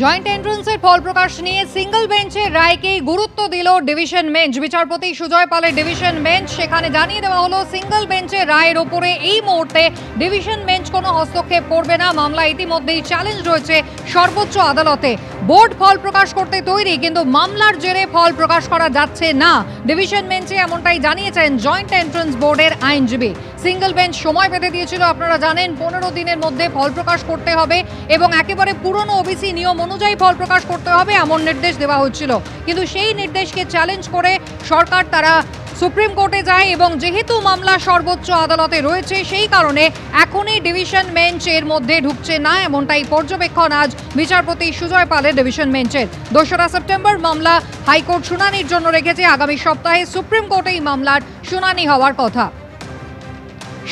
Joint এন্ট্রান্সের ফল প্রকাশ নিয়ে single বেঞ্চের রায়কেই গুরুত্ব দিল ডিভিশন বেঞ্চ। বিচারপতি সুজয় পালের ডিভিশন বেঞ্চ, সেখানে জানিয়ে দেওয়া হলো সিঙ্গল বেঞ্চের রায়ের ওপরে এই মুহূর্তে ডিভিশন বেঞ্চ কোনো হস্তক্ষেপ করবে না। মামলা ইতিমধ্যেই চ্যালেঞ্জ রয়েছে সর্বোচ্চ আদালতে। বোর্ড ফল প্রকাশ করতে তৈরি, কিন্তু মামলার জেরে ফল প্রকাশ করা যাচ্ছে না। ডিভিশন বেঞ্চে এমনটাই জানিয়েছেন জয়েন্ট এন্ট্রান্স বোর্ডের আইনজীবী। সিঙ্গল বেঞ্চ সময় বেঁধে দিয়েছিল, আপনারা জানেন 15 দিনের মধ্যে ফল প্রকাশ করতে হবে এবং একেবারে পুরনো ওবিসি নিয়ম অনুযায়ী ফল প্রকাশ করতে হবে এমন নির্দেশ দেওয়া হচ্ছিল। কিন্তু সেই নির্দেশকে চ্যালেঞ্জ করে সরকার তারা সুপ্রিম কোর্টে যায় এবং যেহেতু মামলা সর্বোচ্চ আদালতে রয়েছে সেই কারণে এখনই ডিভিশন বেঞ্চ এর মধ্যে ঢুকছে না, এমনটাই পর্যবেক্ষণ আজ বিচারপতি সুজয় পালের ডিভিশন বেঞ্চের। 2রা সেপ্টেম্বর মামলা হাইকোর্ট শুনানির জন্য রেখেছে। আগামী সপ্তাহে সুপ্রিম কোর্টে এই মামলার শুনানি হওয়ার কথা।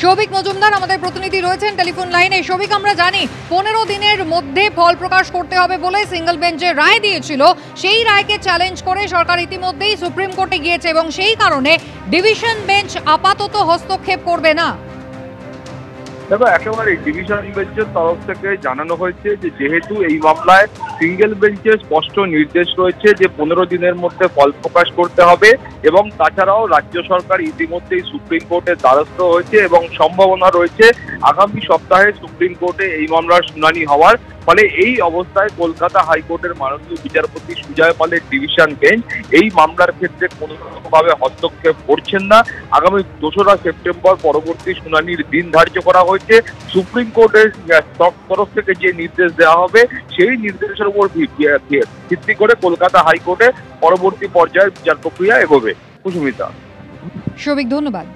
সৌভিক মজুমদার আমাদের প্রতিনিধি রয়েছেন টেলিফোন লাইনে। সৌভিক, আমরা জানি 15 দিনের মধ্যে ফল প্রকাশ করতে হবে বলে সিঙ্গল বেঞ্চে রায় দিয়েছিল, সেই রায়কে চ্যালেঞ্জ করে সরকার ইতিমধ্যেই সুপ্রিম কোর্টে গিয়েছে এবং সেই কারণে ডিভিশন বেঞ্চ আপাতত হস্তক্ষেপ করবে না। দেখো, একেবারে ডিভিশন বেঞ্চের তরফ থেকে জানানো হয়েছে যে যেহেতু এই মামলায় সিঙ্গেল বেঞ্চের স্পষ্ট নির্দেশ রয়েছে যে 15 দিনের মধ্যে ফল প্রকাশ করতে হবে এবং তাছাড়াও রাজ্য সরকার ইতিমধ্যেই সুপ্রিম কোর্টের দ্বারস্থ হয়েছে এবং সম্ভাবনা রয়েছে আগামী সপ্তাহে সুপ্রিম কোর্টে এই মামলার শুনানি হওয়ার। ফলে এই অবস্থায় কলকাতা হাইকোর্টের মাননীয় বিচারপতি সুজয় পালের ডিভিশন বেঞ্চ এই মামলার ক্ষেত্রে কোনো রকমভাবে হস্তক্ষেপ করছেন না। আগামী 2রা সেপ্টেম্বর পরবর্তী শুনানির দিন ধার্য করা হয়েছে। সুপ্রিম কোর্টের তরফ থেকে যে নির্দেশ দেওয়া হবে সেই নির্দেশের উপর ভিত্তি করে কলকাতা হাইকোর্টে পরবর্তী পর্যায়ের বিচার প্রক্রিয়া এগোবে। কুসুমিতা। সৌভিক, ধন্যবাদ।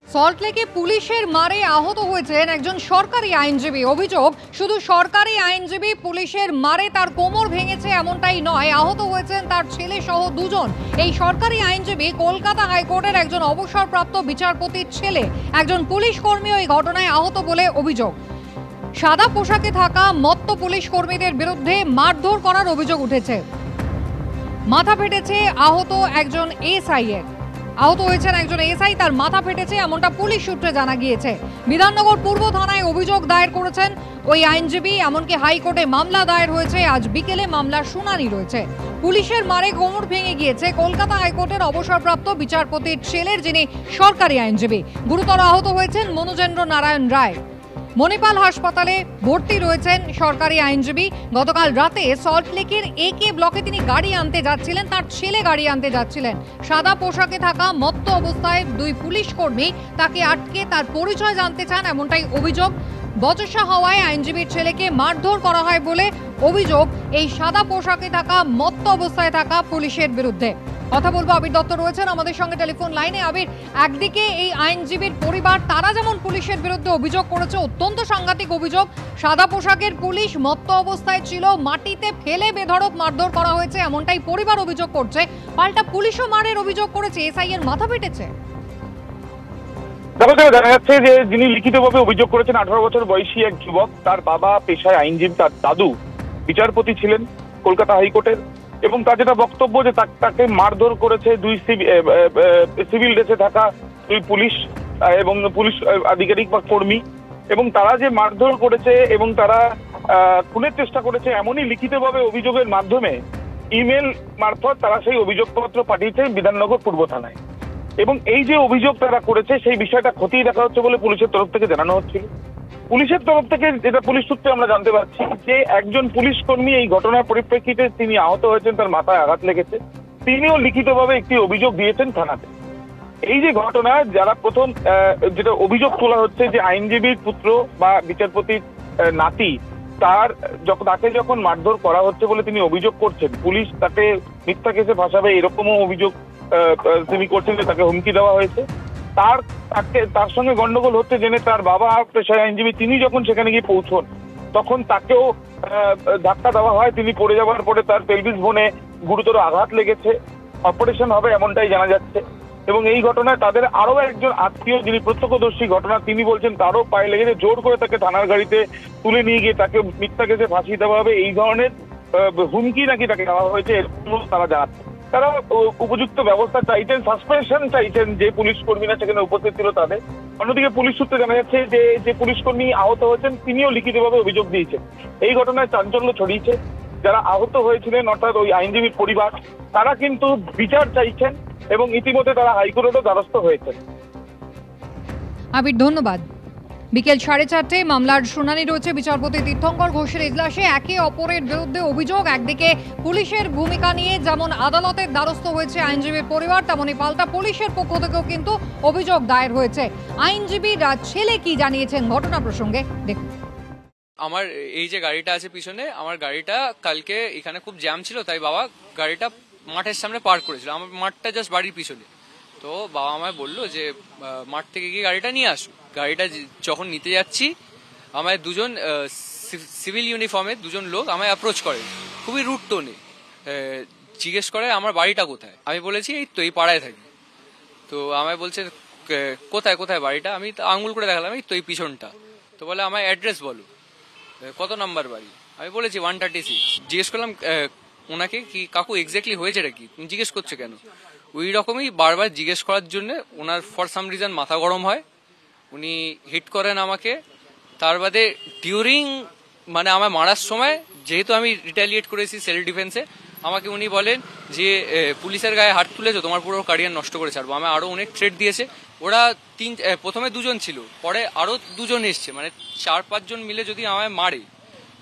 সল্টলেকে পুলিশের মারে আহত হয়েছেন একজন সরকারি আইনজীবী। অভিযোগ, শুধু সরকারি আইনজীবী পুলিশের মারে তার কোমর ভেঙেছে এমনটাই নয়, আহত হয়েছেন তার ছেলে সহ 2 জন। এই সরকারি আইনজীবী কলকাতা হাইকোর্টের একজন অবসরপ্রাপ্ত বিচারপতির ছেলে। একজন পুলিশ কর্মী ওই ঘটনায় আহত বলে অভিযোগ। সাদা পোশাকে থাকা মত্ত পুলিশ কর্মীদের বিরুদ্ধে মারধর করার অভিযোগ উঠেছে। মাথা ফেটেছে আহত একজন এসআই এর। আহত হয়েছেন একজন এসআই, তার মাথা ফেটেছে এমনটা পুলিশ সূত্রে জানা গিয়েছে। বিধাননগর পূর্ব থানায় অভিযোগ দায়ের করেছেন ওই আইনজীবী, এমনকি হাইকোর্টে মামলা দায়ের হয়েছে। আজ বিকেলে মামলার শুনানি রয়েছে। পুলিশের মারে কোমর ভেঙে গিয়েছে কলকাতা হাইকোর্টের অবসরপ্রাপ্ত বিচারপতির ছেলের, যিনি সরকারি আইনজীবী। গুরুতর আহত হয়েছেন মনোজেন্দ্র নারায়ণ রায়। মণিপাল হাসপাতালে ভর্তি রয়েছেন সরকারি আইনজীবী। গতকাল রাতে সল্টলেকের AK ব্লকে তিনি গাড়ি আনতে যাচ্ছিলেন, তার ছেলে গাড়ি আনতে যাচ্ছিলেন। সাদা পোশাকে থাকা মত্ত অবস্থায় 2 পুলিশ কর্মী তাকে আটকে তার পরিচয় জানতে চান, এমনটাই অভিযোগ। বচসা হওয়ায় আইনজীবীর ছেলেকে মারধর করা হয় বলে অভিযোগ এই সাদা পোশাকে থাকা মত্ত অবস্থায় থাকা পুলিশের বিরুদ্ধে। কথা বলবো, আবির দত্ত রয়েছেন আমাদের সঙ্গে টেলিফোন লাইনে। আবির, একদিকে এই আইনজীবীর পরিবার, তারা যেমন পুলিশের বিরুদ্ধে অভিযোগ করেছে, অত্যন্ত সাংঘাতিক অভিযোগ, সাদা পোশাকের পুলিশ মত্ত অবস্থায় ছিল, মাটিতে ফেলে বেধড়ক মারধর করা হয়েছে এমনটাই পরিবার অভিযোগ করছে। পাল্টা পুলিশও মারের অভিযোগ করেছে, এসআই এর মাথা ফেটেছে। জানা যাচ্ছে যে যিনি লিখিতভাবে অভিযোগ করেছেন 18 বছর বয়সী এক যুবক, তার বাবা পেশায় আইনজীবী, তার দাদু বিচারপতি ছিলেন কলকাতা হাইকোর্টের, এবং তার যেটা বক্তব্য যে তাকে মারধর করেছে 2 সিভিল ড্রেসে থাকা 2 পুলিশ এবং পুলিশ আধিকারিক বা কর্মী, এবং তারা যে মারধর করেছে এবং তারা খুনের চেষ্টা করেছে এমনই লিখিতভাবে অভিযোগের মাধ্যমে ইমেল মারফত তারা সেই অভিযোগপত্র পাঠিয়েছে বিধাননগর পূর্ব থানায়। এবং এই যে অভিযোগ তারা করেছে সেই বিষয়টা খতিয়ে দেখা হচ্ছে বলে পুলিশের তরফ থেকে জানানো হচ্ছিল। পুলিশের তরফ থেকে যেটা পুলিশ সূত্রে আমরা জানতে পারছি যে একজন পুলিশ কর্মী এই ঘটনার পরিপ্রেক্ষিতে তিনি আহত হয়েছেন, তার মাথায় আঘাত লেগেছে, তিনিও লিখিতভাবে একটি অভিযোগ দিয়েছেন থানাতে। এই যে ঘটনা, যারা প্রথম যেটা অভিযোগ তোলা হচ্ছে যে আইনজীবীর পুত্র বা বিচারপতির নাতি, তাকে যখন মারধর করা হচ্ছে বলে তিনি অভিযোগ করছেন, পুলিশ তাকে মিথ্যা কেসে ফাঁসাবে এরকমও অভিযোগ তিনি করছেন, যে তাকে হুমকি দেওয়া হয়েছে। তার সঙ্গে গন্ডগোল হচ্ছে জেনে তার বাবা পেশায় আইনজীবী, তিনি যখন সেখানে গিয়ে পৌঁছন তখন তাকেও ধাক্কা দেওয়া হয়। তিনি পড়ে যাওয়ার পরে তার পেলভিস বোনে গুরুতর আঘাত লেগেছে, অপারেশন হবে এমনটাই জানা যাচ্ছে। এবং এই ঘটনায় তাদের আরো একজন আত্মীয়, যিনি প্রত্যক্ষদর্শী ঘটনা, তিনি বলছেন তারও পায়ে লেগেছে, জোর করে তাকে থানার গাড়িতে তুলে নিয়ে গিয়ে তাকে মিথ্যা কেসে ফাঁসিয়ে দেওয়া হবে এই ধরনের হুমকি নাকি তাকে দেওয়া হয়েছে, এরকম তারা জানাচ্ছে। তারা উপযুক্ত ব্যবস্থা চাইছেন, সাসপেনশন চাইছেন যে পুলিশ কর্মীরা সেখানে উপস্থিত ছিল তাদের, অন্যদিকে পুলিশ সূত্রে জানা যাচ্ছে যে পুলিশ কর্মী আহত হয়েছেন তিনিও লিখিতভাবে অভিযোগ দিয়েছেন। এই ঘটনায় চাঞ্চল্য ছড়িয়েছে। যারা আহত হয়েছিলেন অর্থাৎ ওই আইনজীবীর পরিবার, তারা কিন্তু বিচার চাইছেন এবং ইতিমধ্যে তারা হাইকোর্টেরও দ্বারস্থ হয়েছেন। আবির, ধন্যবাদ। বিকেল 4:30 মামলার শুনানি রয়েছে বিচারপতি তীর্থঙ্কর ঘোষের এজলাসে। একে অপরের বিরুদ্ধে অভিযোগ। একদিকে পুলিশের ভূমিকা নিয়ে যেমন আদালতের দ্বারস্থ হয়েছে আইনজীবীর পরিবার, তেমনি পাল্টা পুলিশের পক্ষ থেকেও কিন্তু অভিযোগ দায়ের হয়েছে। আইনজীবীর ছেলে কি জানিয়েছেন ঘটনা প্রসঙ্গে দেখুন। আমার এই যে গাড়িটা আছে পিছনে, আমার গাড়িটা কালকে এখানে খুব জ্যাম ছিল, তাই বাবা গাড়িটা মাঠের সামনে পার্ক করেছিল। আমার মাঠটা জাস্ট বাড়ির পিছনে। তো বাবা আমায় বললো যে মাঠ থেকে গিয়ে গাড়িটা নিয়ে আসো। গাড়িটা যখন নিতে যাচ্ছি, আমায় দুজন সিভিল ইউনিফর্মে দুজন লোক আমায় অ্যাপ্রোচ করে খুবই রুড টোনে, জিজ্ঞেস করে আমার বাড়িটা কোথায়। আমি বলেছি এই তো এই পাড়ায় থাকি। তো আমায় বলছে কোথায় কোথায় বাড়িটা। আমি আঙুল করে দেখালাম এই তো এই পিছনটা। তো বলে আমায় অ্যাড্রেস বলো, কত নাম্বার বাড়ি। আমি বলেছি 136। জিজ্ঞেস করলাম ওনাকে কি কাকু এক্স্যাক্টলি হয়েছেটা কি, তুমি জিজ্ঞেস করছো কেন। ওই রকমই বারবার জিজ্ঞেস করার জন্য ওনার ফর সাম রিজন মাথা গরম হয়, উনি হিট করেন আমাকে। তার বাদে ডিউরিং মানে আমার মারার সময়, যেহেতু আমি রিটালিয়েট করেছি সেলফ ডিফেন্সে, আমাকে উনি বলেন যে পুলিশের গায়ে হাত তুলেছো, তোমার পুরো ক্যারিয়ার নষ্ট করে ছাড়বো। আমি আরো অনেক থ্রেট দিয়েছে। ওরা প্রথমে দুজন ছিল, পরে আরো দুজন এসছে, মানে 4-5 জন মিলে যদি আমায় মারে,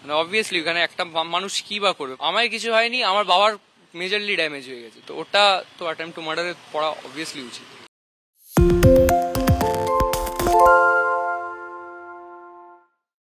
মানে অবভিয়াসলি এখানে একটা মানুষ কি বা করবে। আমায় কিছু হয়নি, আমার বাবার মেজরলি ড্যামেজ হয়ে গেছে। তো ওটা তো অ্যাটেম্পট টু মার্ডারে পড়া অবভিয়াসলি উচিত।